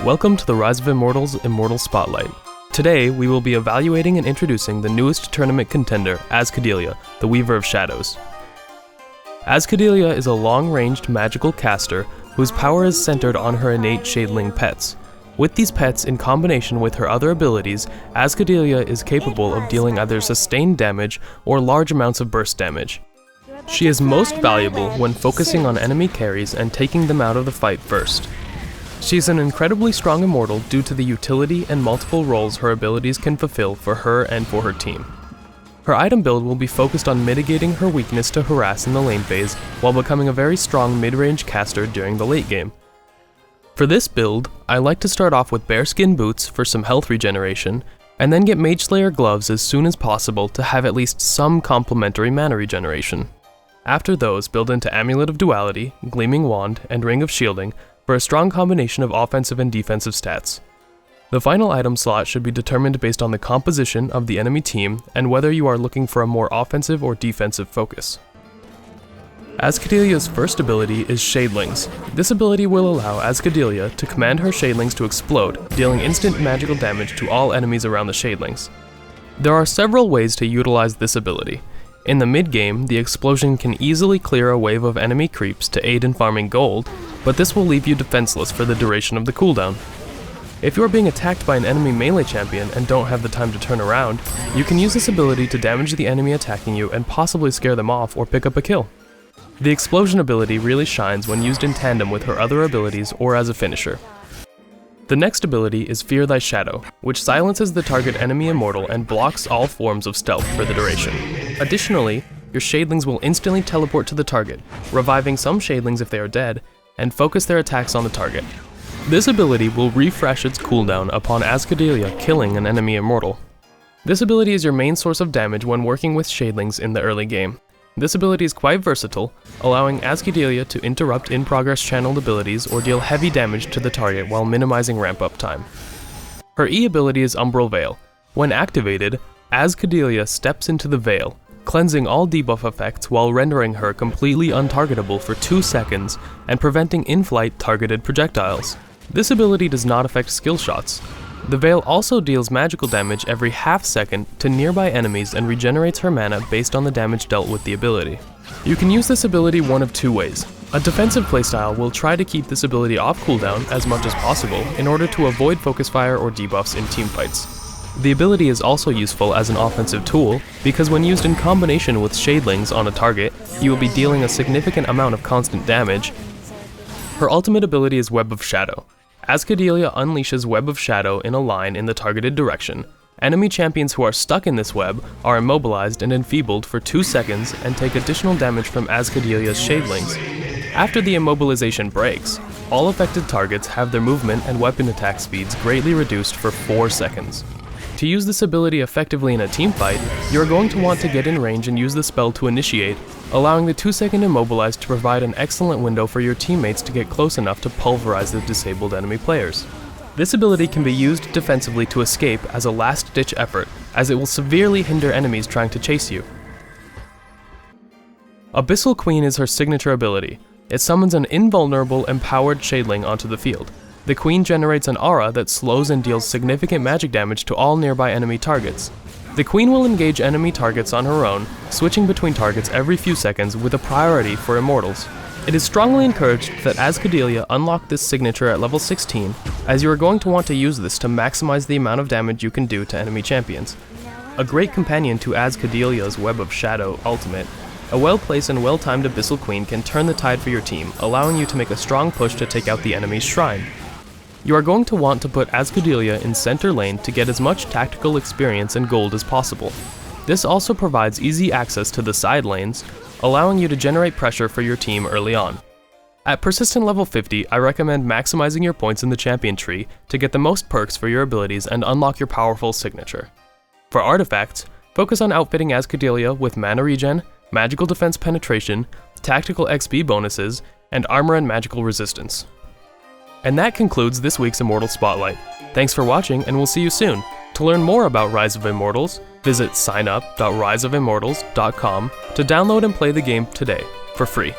Welcome to the Rise of Immortals Immortal Spotlight. Today, we will be evaluating and introducing the newest tournament contender, Azcadelia, the Weaver of Shadows. Azcadelia is a long-ranged magical caster whose power is centered on her innate shadeling pets. With these pets in combination with her other abilities, Azcadelia is capable of dealing either sustained damage or large amounts of burst damage. She is most valuable when focusing on enemy carries and taking them out of the fight first. She is an incredibly strong immortal due to the utility and multiple roles her abilities can fulfill for her and for her team. Her item build will be focused on mitigating her weakness to harass in the lane phase while becoming a very strong mid-range caster during the late game. For this build, I like to start off with bearskin boots for some health regeneration, and then get Mage Slayer gloves as soon as possible to have at least some complementary mana regeneration. After those, build into Amulet of Duality, Gleaming Wand, and Ring of Shielding for a strong combination of offensive and defensive stats. The final item slot should be determined based on the composition of the enemy team and whether you are looking for a more offensive or defensive focus. Azcadelia's first ability is Shadelings. This ability will allow Azcadelia to command her Shadelings to explode, dealing instant magical damage to all enemies around the Shadelings. There are several ways to utilize this ability. In the mid-game, the explosion can easily clear a wave of enemy creeps to aid in farming gold, but this will leave you defenseless for the duration of the cooldown. If you are being attacked by an enemy melee champion and don't have the time to turn around, you can use this ability to damage the enemy attacking you and possibly scare them off or pick up a kill. The explosion ability really shines when used in tandem with her other abilities or as a finisher. The next ability is Fear Thy Shadow, which silences the target enemy immortal and blocks all forms of stealth for the duration. Additionally, your Shadelings will instantly teleport to the target, reviving some Shadelings if they are dead, and focus their attacks on the target. This ability will refresh its cooldown upon Azcadelia killing an enemy immortal. This ability is your main source of damage when working with Shadelings in the early game. This ability is quite versatile, allowing Azcadelia to interrupt in-progress channeled abilities or deal heavy damage to the target while minimizing ramp-up time. Her E ability is Umbral Veil. When activated, Azcadelia steps into the Veil, cleansing all debuff effects while rendering her completely untargetable for 2 seconds and preventing in-flight targeted projectiles. This ability does not affect skill shots. The Veil also deals magical damage every half second to nearby enemies and regenerates her mana based on the damage dealt with the ability. You can use this ability one of two ways. A defensive playstyle will try to keep this ability off cooldown as much as possible in order to avoid focus fire or debuffs in teamfights. The ability is also useful as an offensive tool because when used in combination with Shadelings on a target, you will be dealing a significant amount of constant damage. Her ultimate ability is Web of Shadow. Azcadelia unleashes Web of Shadow in a line in the targeted direction. Enemy champions who are stuck in this web are immobilized and enfeebled for 2 seconds and take additional damage from Azcadelia's Shadelings. After the immobilization breaks, all affected targets have their movement and weapon attack speeds greatly reduced for 4 seconds. To use this ability effectively in a teamfight, you are going to want to get in range and use the spell to initiate, allowing the 2-second immobilize to provide an excellent window for your teammates to get close enough to pulverize the disabled enemy players. This ability can be used defensively to escape as a last-ditch effort, as it will severely hinder enemies trying to chase you. Abyssal Queen is her signature ability. It summons an invulnerable, empowered Shadeling onto the field. The Queen generates an aura that slows and deals significant magic damage to all nearby enemy targets. The Queen will engage enemy targets on her own, switching between targets every few seconds with a priority for Immortals. It is strongly encouraged that Azcadelia unlock this signature at level 16, as you are going to want to use this to maximize the amount of damage you can do to enemy champions. A great companion to Azcadelia's Web of Shadow ultimate, a well-placed and well-timed Abyssal Queen can turn the tide for your team, allowing you to make a strong push to take out the enemy's shrine. You are going to want to put Azcadelia in center lane to get as much tactical experience and gold as possible. This also provides easy access to the side lanes, allowing you to generate pressure for your team early on. At Persistent level 50, I recommend maximizing your points in the champion tree to get the most perks for your abilities and unlock your powerful signature. For artifacts, focus on outfitting Azcadelia with mana regen, magical defense penetration, tactical XP bonuses, and armor and magical resistance. And that concludes this week's Immortal Spotlight. Thanks for watching, and we'll see you soon. To learn more about Rise of Immortals, visit signup.riseofimmortals.com to download and play the game today, for free.